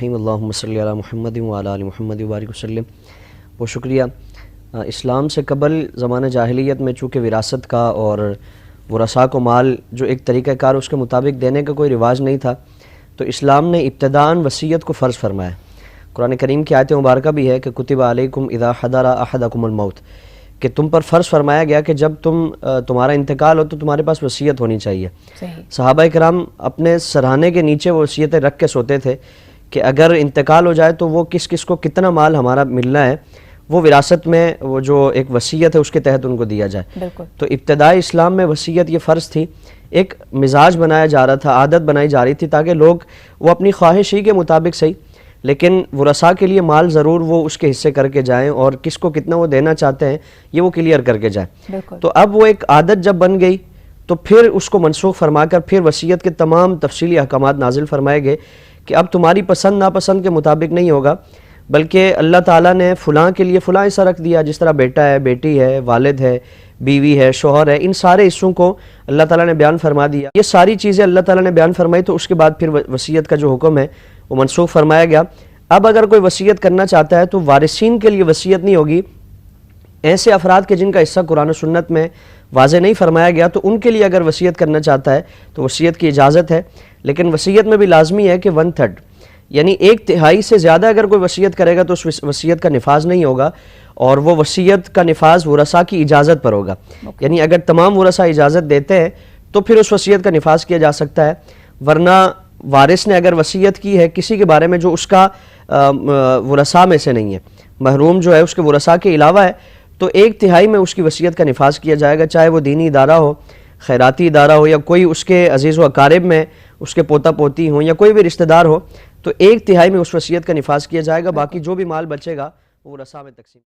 اللہم صلی علی محمد وعلی آل محمد وبارک وسلم۔ بہت شکریہ۔ اسلام سے قبل زمانہ جاہلیت میں چونکہ وراثت کا اور ورثاء کو مال جو ایک طریقہ کار اس کے مطابق دینے کا کوئی رواج نہیں تھا، تو اسلام نے ابتداءً وصیت کو فرض فرمایا۔ قرآن کریم کی آیت مبارکہ بھی ہے کہ کتب علیکم اذا حضر احدکم الموت، کہ تم پر فرض فرمایا گیا کہ جب تمہارا انتقال ہو تو تمہارے پاس وصیت ہونی چاہیے۔ صحابہ کرام اپنے سرہانے کے نیچے وہ وصیتیں رکھ کے سوتے تھے کہ اگر انتقال ہو جائے تو وہ کس کس کو کتنا مال ہمارا ملنا ہے وہ وراثت میں وہ جو ایک وصیت ہے اس کے تحت ان کو دیا جائے۔ تو ابتدائی اسلام میں وصیت یہ فرض تھی، ایک مزاج بنایا جا رہا تھا، عادت بنائی جا رہی تھی تاکہ لوگ وہ اپنی خواہش ہی کے مطابق صحیح لیکن ورثاء کے لیے مال ضرور وہ اس کے حصے کر کے جائیں اور کس کو کتنا وہ دینا چاہتے ہیں یہ وہ کلیئر کر کے جائیں۔ تو اب وہ ایک عادت جب بن گئی تو پھر اس کو منسوخ فرما کر پھر وصیت کے تمام تفصیلی احکامات نازل فرمائے گئے کہ اب تمہاری پسند ناپسند کے مطابق نہیں ہوگا، بلکہ اللہ تعالیٰ نے فلاں کے لیے فلاں حصہ رکھ دیا، جس طرح بیٹا ہے، بیٹی ہے، والد ہے، بیوی ہے، شوہر ہے، ان سارے حصوں کو اللہ تعالیٰ نے بیان فرما دیا۔ یہ ساری چیزیں اللہ تعالیٰ نے بیان فرمائی تو اس کے بعد پھر وصیت کا جو حکم ہے وہ منسوخ فرمایا گیا۔ اب اگر کوئی وصیت کرنا چاہتا ہے تو وارثین کے لیے وصیت نہیں ہوگی، ایسے افراد کے جن کا حصہ قرآن و سنت میں واضح نہیں فرمایا گیا تو ان کے لیے اگر وصیت کرنا چاہتا ہے تو وصیت کی اجازت ہے، لیکن وصیت میں بھی لازمی ہے کہ 1/3 یعنی 1/3 سے زیادہ اگر کوئی وصیت کرے گا تو اس وصیت کا نفاذ نہیں ہوگا، اور وہ وصیت کا نفاذ ورثاء کی اجازت پر ہوگا۔ یعنی اگر تمام ورثاء اجازت دیتے ہیں تو پھر اس وصیت کا نفاذ کیا جا سکتا ہے، ورنہ وارث نے اگر وصیت کی ہے کسی کے بارے میں جو اس کا ورثاء میں سے نہیں ہے، محروم جو ہے اس کے ورثاء کے علاوہ ہے، تو 1/3 میں اس کی وصیت کا نفاذ کیا جائے گا، چاہے وہ دینی ادارہ ہو، خیراتی ادارہ ہو، یا کوئی اس کے عزیز و اقارب میں اس کے پوتا پوتی ہوں یا کوئی بھی رشتہ دار ہو، تو 1/3 میں اس وصیت کا نفاذ کیا جائے گا، باقی جو بھی مال بچے گا وہ ورثاء میں تقسیم